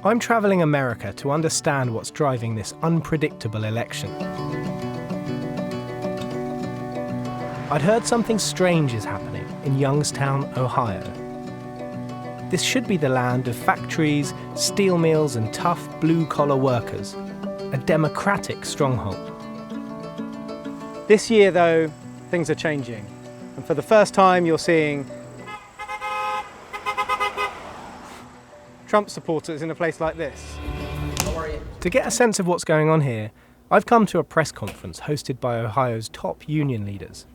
I'm travelling America to understand what's driving this unpredictable election. I'd heard something strange is happening in Youngstown, Ohio. This should be the land of factories, steel mills and tough blue-collar workers, a democratic stronghold. This year, though, things are changing. And for the first time, you're seeing Trump supporters in a place like this. To get a sense of what's going on here, I've come to a press conference hosted by Ohio's top union leaders.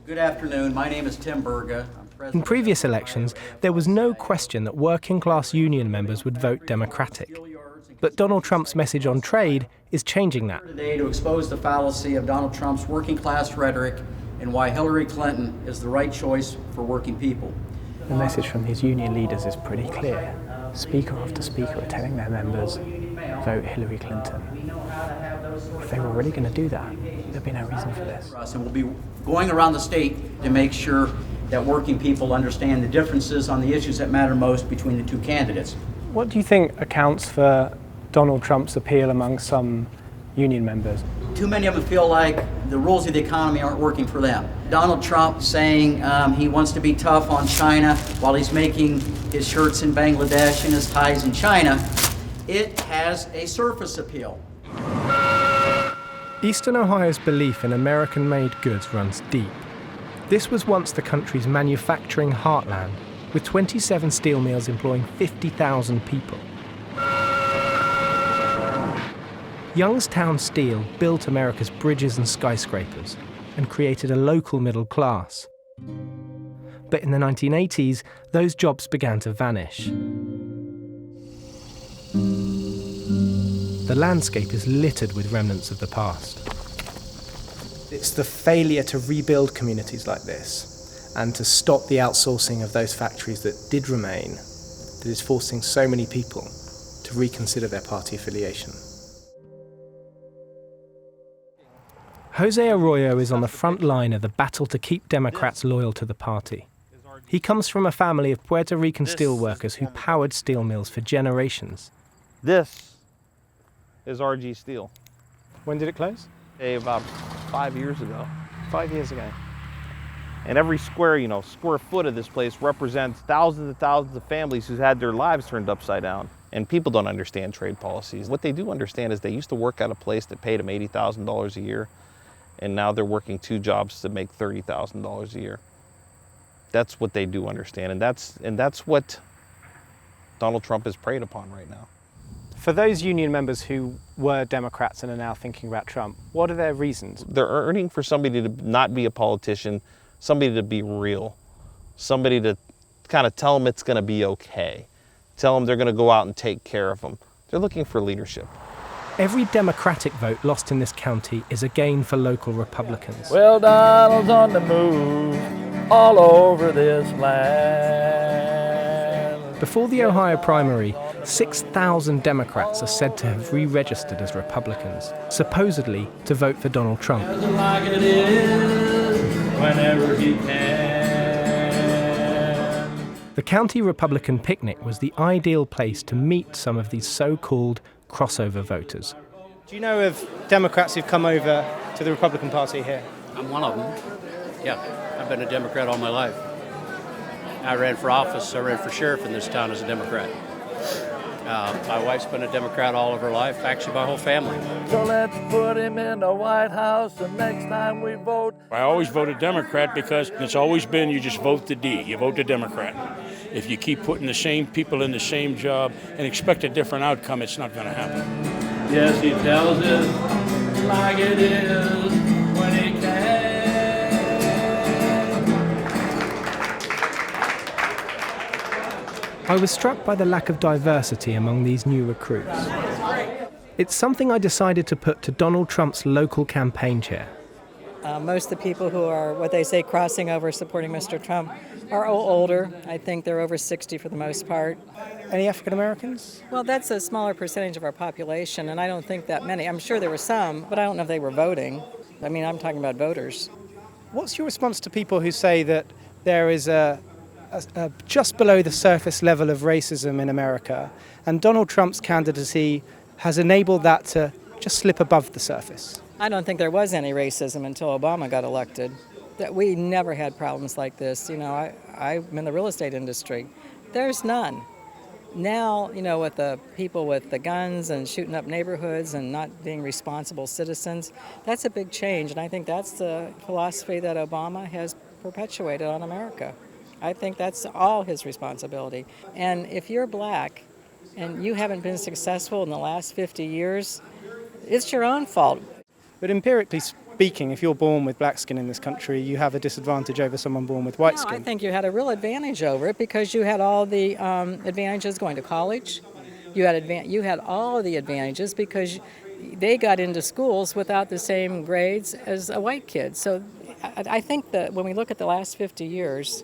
Good afternoon. My name is Tim Berga. In previous elections, there was no question that working-class union members would vote Democratic. But Donald Trump's message on trade is changing that. Today to expose the fallacy of Donald Trump's working-class rhetoric and why Hillary Clinton is the right choice for working people. The message from these union leaders is pretty clear. Speaker after speaker are telling their members, vote Hillary Clinton. If they were really going to do that, there'd be no reason for this. And we'll be going around the state to make sure that working people understand the differences on the issues that matter most between the two candidates. What do you think accounts for Donald Trump's appeal among some union members? Too many of them feel like the rules of the economy aren't working for them. Donald Trump saying he wants to be tough on China while he's making his shirts in Bangladesh and his ties in China, it has a surface appeal. Eastern Ohio's belief in American-made goods runs deep. This was once the country's manufacturing heartland, with 27 steel mills employing 50,000 people. Youngstown Steel built America's bridges and skyscrapers and created a local middle class. But in the 1980s, those jobs began to vanish. The landscape is littered with remnants of the past. It's the failure to rebuild communities like this and to stop the outsourcing of those factories that did remain that is forcing so many people to reconsider their party affiliation. Jose Arroyo is on the front line of the battle to keep Democrats loyal to the party. He comes from a family of Puerto Rican steelworkers who powered steel mills for generations. This is RG Steel. When did it close? About 5 years ago. 5 years ago. And every square foot of this place represents thousands and thousands of families who've had their lives turned upside down. And people don't understand trade policies. What they do understand is they used to work at a place that paid them $80,000 a year, and now they're working 2 jobs to make $30,000 a year. That's what they do understand, and that's what Donald Trump has preyed upon right now. For those union members who were Democrats and are now thinking about Trump, what are their reasons? They're earning for somebody to not be a politician, somebody to be real, somebody to kind of tell them it's going to be okay, tell them they're going to go out and take care of them. They're looking for leadership. Every Democratic vote lost in this county is a gain for local Republicans. Well, Donald's on the move all over this land. Before the Ohio primary, 6,000 Democrats are said to have re-registered as Republicans, supposedly to vote for Donald Trump. Like it is whenever he can. The county Republican picnic was the ideal place to meet some of these so-called crossover voters. Do you know of Democrats who've come over to the Republican Party here? I'm one of them. Yeah, I've been a Democrat all my life. I ran for office, I ran for sheriff in this town as a Democrat. My wife's been a Democrat all of her life, actually my whole family. So let's put him in the White House and next time we vote. I always voted Democrat because it's always been you just vote the D, you vote the Democrat. If you keep putting the same people in the same job and expect a different outcome, it's not going to happen. Yes, he tells it like it is when he can. I was struck by the lack of diversity among these new recruits. It's something I decided to put to Donald Trump's local campaign chair. Most of the people who are, what they say, crossing over, supporting Mr. Trump, are older. I think they're over 60 for the most part. Any African Americans? Well, that's a smaller percentage of our population, and I don't think that many. I'm sure there were some, but I don't know if they were voting. I mean, I'm talking about voters. What's your response to people who say that there is a just below the surface level of racism in America, and Donald Trump's candidacy has enabled that to just slip above the surface. I don't think there was any racism until Obama got elected. That we never had problems like this. You know, I'm in the real estate industry. There's none. Now, you know, with the people with the guns and shooting up neighborhoods and not being responsible citizens, that's a big change. And I think that's the philosophy that Obama has perpetuated on America. I think that's all his responsibility. And if you're black and you haven't been successful in the last 50 years, it's your own fault. But empirically speaking, if you're born with black skin in this country, you have a disadvantage over someone born with white skin. I think you had a real advantage over it because you had all the advantages going to college. You had all the advantages because they got into schools without the same grades as a white kid. So I think that when we look at the last 50 years,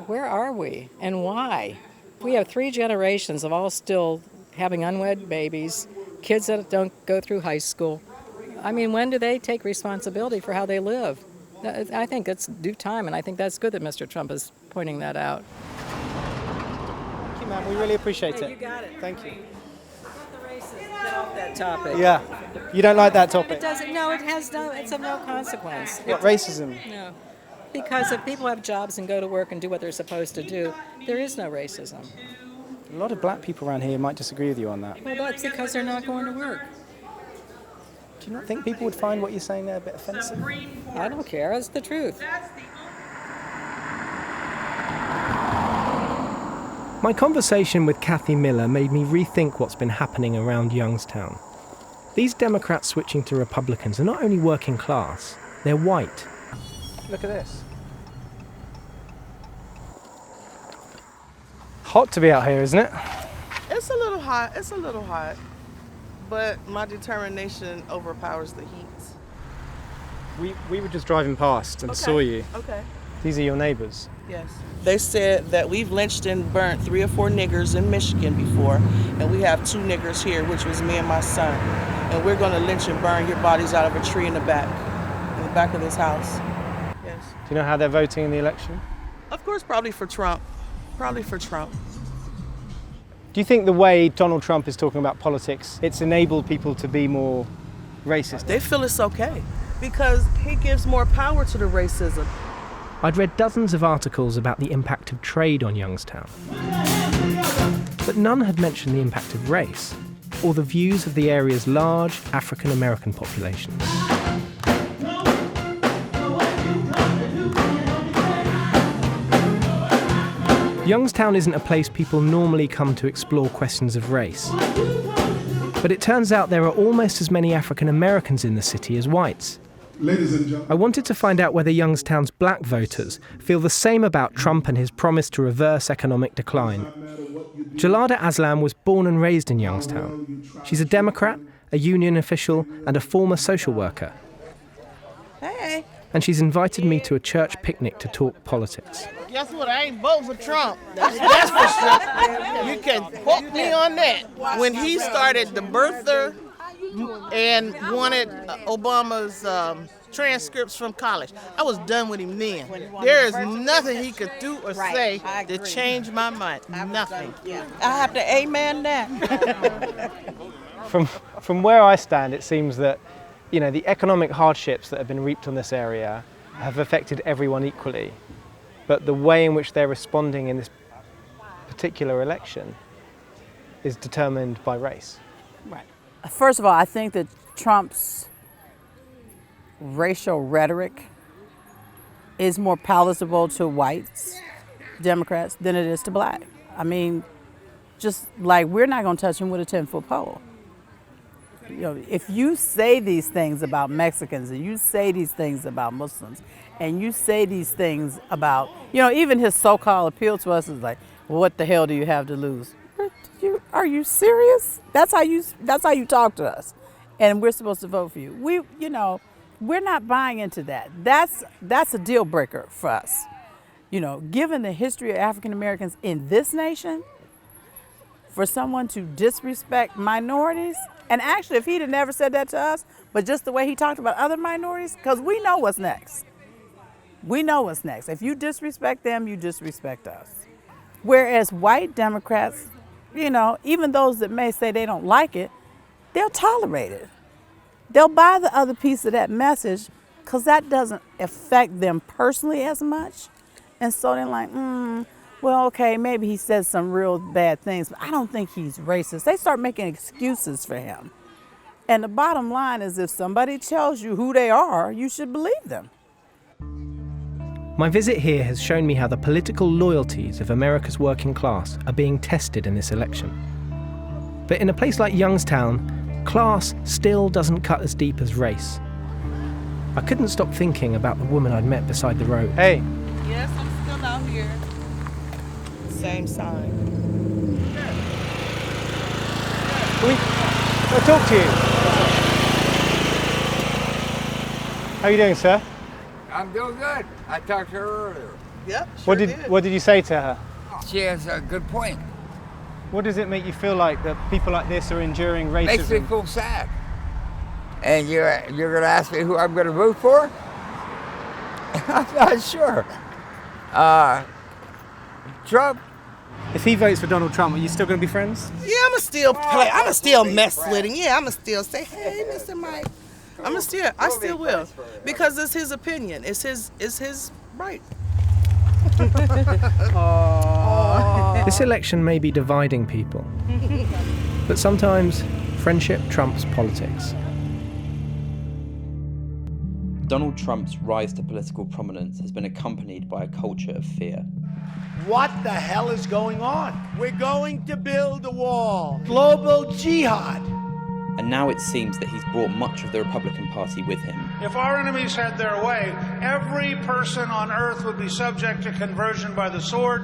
where are we and why? We have 3 generations of all still having unwed babies, kids that don't go through high school. I mean, when do they take responsibility for how they live? I think it's due time, and I think that's good that Mr. Trump is pointing that out. Thank you, ma'am. We really appreciate it. You got it. Thank you. Get off that topic. Yeah. You don't like that topic? It doesn't. No, it's of no consequence. What, racism? No. Because if people have jobs and go to work and do what they're supposed to do, there is no racism. A lot of black people around here might disagree with you on that. Well, that's because they're not going to work. Do you not think people would find what you're saying there a bit offensive? I don't care. It's the truth. My conversation with Kathy Miller made me rethink what's been happening around Youngstown. These Democrats switching to Republicans are not only working class, they're white. Look at this. Hot to be out here, isn't it? It's a little hot. It's a little hot. But my determination overpowers the heat. We were just driving past and saw you. Okay. These are your neighbors. Yes. They said that we've lynched and burnt 3 or 4 niggers in Michigan before, and we have 2 niggers here, which was me and my son. And we're going to lynch and burn your bodies out of a tree in the back of this house. Yes. Do you know how they're voting in the election? Of course, probably for Trump. Probably for Trump. Do you think the way Donald Trump is talking about politics, it's enabled people to be more racist? They feel it's okay because he gives more power to the racism. I'd read dozens of articles about the impact of trade on Youngstown, but none had mentioned the impact of race or the views of the area's large African American population. Youngstown isn't a place people normally come to explore questions of race. But it turns out there are almost as many African Americans in the city as whites. Ladies and gentlemen, I wanted to find out whether Youngstown's black voters feel the same about Trump and his promise to reverse economic decline. Jalada Aslam was born and raised in Youngstown. She's a Democrat, a union official, and a former social worker. Hey. And she's invited me to a church picnic to talk politics. Guess what? I ain't voting for Trump. That's for sure. You can hook me on that. When he started the birther and wanted Obama's transcripts from college, I was done with him then. There is nothing he could do or say to change my mind. Nothing. I have to amen that. From where I stand, it seems that, you know, the economic hardships that have been reaped on this area have affected everyone equally. But the way in which they're responding in this particular election is determined by race. Right. First of all, I think that Trump's racial rhetoric is more palatable to whites, Democrats, than it is to black. I mean, just like we're not going to touch him with a 10-foot pole. You know, if you say these things about Mexicans and you say these things about Muslims and you say these things about, you know, even his so-called appeal to us is like, well, what the hell do you have to lose? Are you serious? That's how you talk to us, and we're supposed to vote for you. We're not buying into that. That's a deal breaker for us. You know, given the history of African Americans in this nation, for someone to disrespect minorities, and actually if he'd have never said that to us, but just the way he talked about other minorities, because we know what's next. We know what's next. If you disrespect them, you disrespect us. Whereas white Democrats, you know, even those that may say they don't like it, they'll tolerate it. They'll buy the other piece of that message because that doesn't affect them personally as much. And so they're like, well, okay, maybe he says some real bad things, but I don't think he's racist. They start making excuses for him. And the bottom line is if somebody tells you who they are, you should believe them. My visit here has shown me how the political loyalties of America's working class are being tested in this election. But in a place like Youngstown, class still doesn't cut as deep as race. I couldn't stop thinking about the woman I'd met beside the road. Hey. Yes, I'm still out here. Same sign. Can I talk to you? How are you doing, sir? I'm doing good. I talked to her earlier. Yep, sure What did you say to her? She has a good point. What does it make you feel like that people like this are enduring racism? Makes me feel sad. And you're going to ask me who I'm going to vote for? I'm not sure. Trump. If he votes for Donald Trump, are you still going to be friends? Yeah, I'ma still play. I'ma still mess with him. Yeah, I'ma still say, hey, Mr. Mike. I still will. Because it's his opinion. It's his right. This election may be dividing people, but sometimes friendship trumps politics. Donald Trump's rise to political prominence has been accompanied by a culture of fear. What the hell is going on? We're going to build a wall. Global jihad. And now it seems that he's brought much of the Republican Party with him. If our enemies had their way, every person on earth would be subject to conversion by the sword.